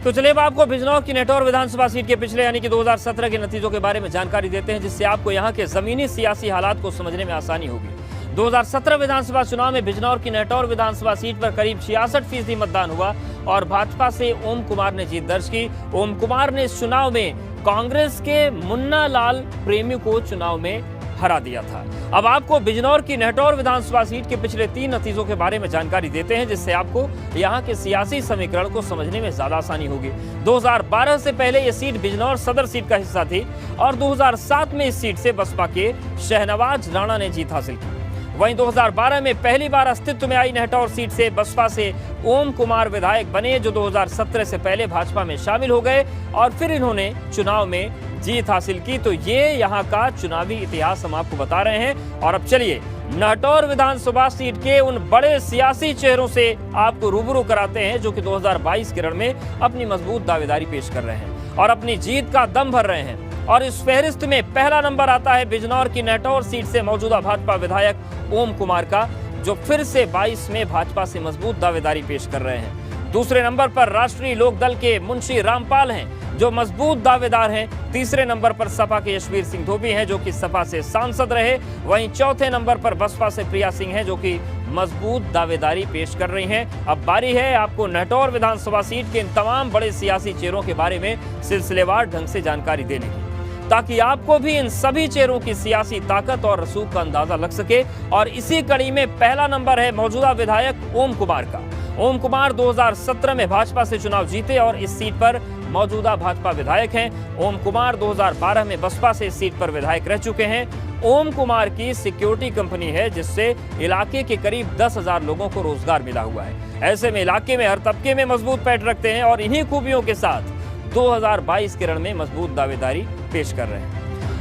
तो चलिए अब आपको बिजनौर की नेटौर विधानसभा सीट के पिछले यानी कि 2017 के नतीजों के बारे में जानकारी देते हैं, जिससे आपको यहां के जमीनी सियासी हालात को समझने में आसानी होगी। 2017 विधानसभा चुनाव में बिजनौर की नेटौर विधानसभा सीट पर करीब 66% मतदान हुआ और भाजपा से ओम कुमार ने जीत दर्ज की। ओम कुमार ने इस चुनाव में कांग्रेस के मुन्ना लाल प्रेमी को चुनाव में हरा दिया था। अब आपको बिजनौर की नेटौर विधानसभा सीट के पिछले 3 नतीजों के बारे में जानकारी देते हैं, जिससे आपको यहां के सियासी समीकरण को समझने में ज्यादा आसानी होगी। 2012 से पहले यह सीट बिजनौर सदर सीट का हिस्सा थी और 2007 में इस सीट से बसपा के शहनवाज राणा ने जीत हासिल की। वहीं 2012 में पहली बार अस्तित्व में आई नेटौर सीट से बसपा से ओम कुमार विधायक बने, जो 2017 से पहले भाजपा में शामिल हो गए और फिर इन्होंने चुनाव में जीत हासिल की। तो ये यहाँ का चुनावी इतिहास हम आपको बता रहे हैं। और अब चलिए नेटौर विधानसभा सीट के उन बड़े सियासी चेहरों से आपको रूबरू कराते हैं, जो कि 2022 के रण में अपनी मजबूत दावेदारी पेश कर रहे हैं और अपनी जीत का दम भर रहे हैं। और इस फहरिस्त में पहला नंबर आता है बिजनौर की नेटौर सीट से मौजूदा भाजपा विधायक ओम कुमार का, जो फिर से 22 में भाजपा से मजबूत दावेदारी पेश कर रहे हैं। दूसरे नंबर पर राष्ट्रीय लोकदल के मुंशी रामपाल हैं, जो मजबूत दावेदार हैं। तीसरे नंबर पर सपा के यशवीर सिंह धोबी हैं, जो कि सपा से सांसद रहे। वहीं चौथे नंबर पर बसपा से प्रिया सिंह हैं, जो कि मजबूत दावेदारी पेश कर रही हैं। अब बारी है आपको नेटौर विधानसभा सीट के इन तमाम बड़े सियासी चेहरों के बारे में सिलसिलेवार ढंग से जानकारी देने की, ताकि आपको भी इन सभी चेहरों की सियासी ताकत और रसूख का अंदाजा लग सके। और इसी कड़ी में पहला नंबर है मौजूदा विधायक ओम कुमार का। ओम कुमार 2017 में भाजपा से चुनाव जीते और इस सीट पर मौजूदा भाजपा विधायक हैं। ओम कुमार 2012 में बसपा से इस सीट पर विधायक रह चुके हैं। ओम कुमार की सिक्योरिटी कंपनी है, जिससे इलाके के करीब 10,000 लोगों को रोजगार मिला हुआ है। ऐसे में इलाके में हर तबके में मजबूत पैठ रखते हैं और इन्हीं खूबियों के साथ 2022 के रण में मजबूत दावेदारी पेश कर रहे हैं।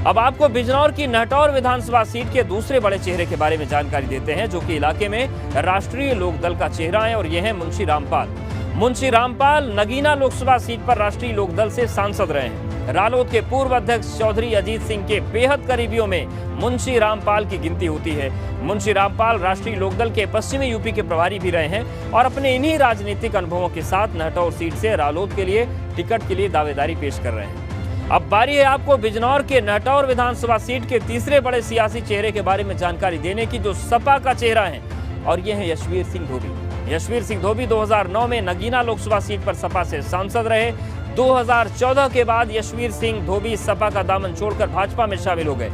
अब आपको बिजनौर की नेटौर विधानसभा सीट के दूसरे बड़े चेहरे के बारे में जानकारी देते हैं, जो कि इलाके में राष्ट्रीय लोकदल का चेहरा है और यह है मुंशी रामपाल। मुंशी रामपाल नगीना लोकसभा सीट पर राष्ट्रीय लोकदल से सांसद रहे हैं। रालोद के पूर्व अध्यक्ष चौधरी अजीत सिंह के बेहद करीबियों में मुंशी रामपाल की गिनती होती है। मुंशी रामपाल राष्ट्रीय लोकदल के पश्चिमी यूपी के प्रभारी भी रहे हैं और अपने इन्हीं राजनीतिक अनुभवों के साथ नेटौर सीट से रालोद के लिए टिकट के लिए दावेदारी पेश कर रहे हैं। अब बारी है आपको बिजनौर के नेटौर विधानसभा सीट के तीसरे बड़े सियासी चेहरे के बारे में जानकारी देने की, जो सपा का चेहरा है, और यह है यशवीर सिंह धोबी। यशवीर सिंह धोबी 2009 में नगीना लोकसभा सीट पर सपा से सांसद रहे। 2014 के बाद यशवीर सिंह धोबी सपा का दामन छोड़कर भाजपा में शामिल हो गए।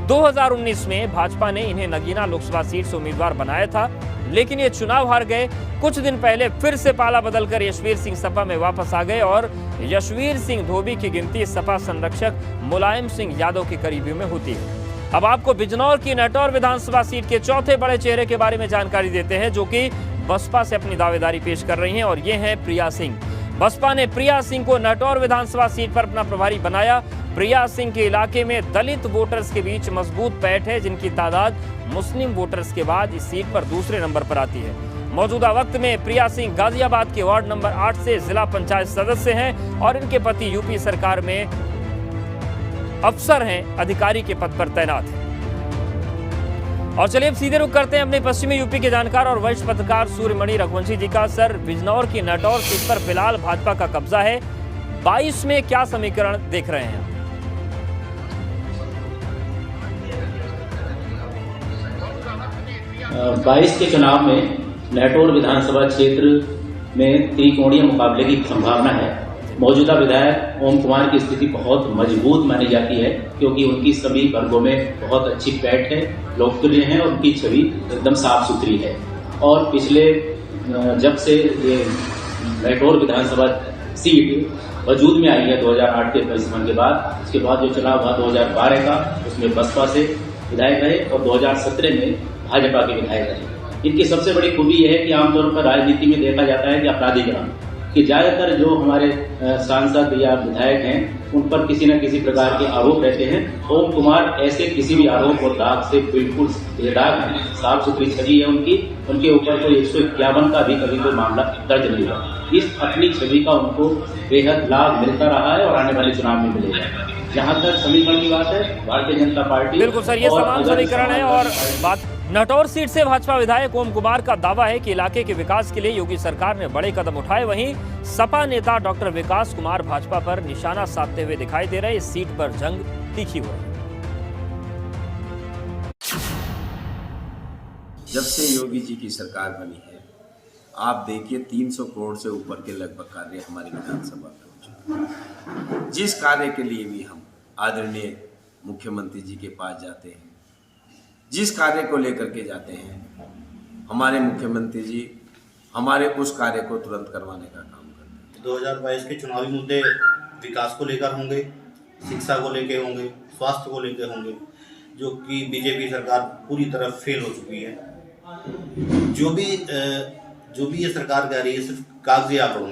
2019 में भाजपा ने इन्हें नगीना लोकसभा सीट से उम्मीदवार बनाया था, लेकिन ये चुनाव हार गए। कुछ दिन पहले फिर से पाला बदलकर यशवीर सिंह सपा में वापस आ गए और यशवीर सिंह धोबी की गिनती सपा संरक्षक मुलायम सिंह यादव के करीबियों में होती है। अब आपको बिजनौर की नेटौर विधानसभा सीट के चौथे बड़े चेहरे के बारे में जानकारी देते हैं, जो कि बसपा से अपनी दावेदारी पेश कर रही हैं और ये हैं प्रिया सिंह। बसपा ने प्रिया सिंह को नेटौर विधानसभा सीट पर अपना प्रभारी बनाया। प्रिया सिंह के इलाके में दलित वोटर्स के बीच मजबूत पैठ है, जिनकी तादाद मुस्लिम वोटर्स के बाद इस सीट पर दूसरे नंबर पर आती है। मौजूदा वक्त में प्रिया सिंह गाजियाबाद के वार्ड नंबर 8 से जिला पंचायत सदस्य हैं और इनके पति यूपी सरकार में अफसर हैं, अधिकारी के पद पर तैनात हैं। और चलिए अब सीधे रुख करते हैं अपने पश्चिमी यूपी के जानकार और वरिष्ठ पत्रकार सूर्यमणि रघुवंशी जी का। सर, बिजनौर की नेटौर सीट पर फिलहाल भाजपा का कब्जा है। 22 में क्या समीकरण देख रहे हैं? 22 के चुनाव में नेटौर विधानसभा क्षेत्र में त्रिकोणीय मुकाबले की संभावना है। मौजूदा विधायक ओम कुमार की स्थिति बहुत मजबूत मानी जाती है, क्योंकि उनकी सभी वर्गों में बहुत अच्छी पैठ है, लोकप्रिय है और उनकी छवि एकदम साफ सुथरी है। और पिछले जब से ये नेटौर विधानसभा सीट वजूद में आई है 2008 के परिसमन के बाद, उसके बाद जो चुनाव हुआ 2012 का, उसमें बसपा से विधायक रहे और 2017 में भाजपा के विधायक रहे। इनकी सबसे बड़ी खूबी यह है कि आमतौर पर राजनीति में देखा जाता है कि अपराधीकरण, कि ज्यादातर जो हमारे सांसद या विधायक हैं उन पर किसी न किसी प्रकार के आरोप रहते हैं। ओम कुमार ऐसे किसी भी आरोप और दाग से बिल्कुल बेदाग हैं, साफ सुथरी छवि है उनकी। उनके ऊपर कोई 151 का भी कभी कोई मामला दर्ज नहीं हुआ। इस अपनी छवि का उनको बेहद लाभ मिलता रहा है और आने वाले चुनाव में मिलेगा। जहाँ तक समीकरण की बात है, भारतीय जनता पार्टी बिल्कुल सर, ये समान समीकरण है और बात नटौर सीट से भाजपा विधायक ओम कुमार का दावा है कि इलाके के विकास के लिए योगी सरकार ने बड़े कदम उठाए। वहीं सपा नेता डॉक्टर विकास कुमार भाजपा पर निशाना साधते हुए दिखाई दे रहे। इस सीट पर जंग तीखी हो रही है। जब से योगी जी की सरकार बनी है, आप देखिए 300 करोड़ से ऊपर के लगभग कार्य हमारी विधानसभा में हो चुके हैं। जिस कार्य के लिए भी हम आदरणीय मुख्यमंत्री जी के पास जाते हैं, जिस कार्य को लेकर के जाते हैं, हमारे मुख्यमंत्री जी हमारे उस कार्य को तुरंत करवाने का काम करते हैं। 2022 के चुनावी मुद्दे विकास को लेकर होंगे, शिक्षा को लेकर होंगे, स्वास्थ्य को लेकर होंगे, जो कि बीजेपी सरकार पूरी तरह फेल हो चुकी है। जो भी ये सरकार कह रही है सिर्फ कागजी आंकड़ों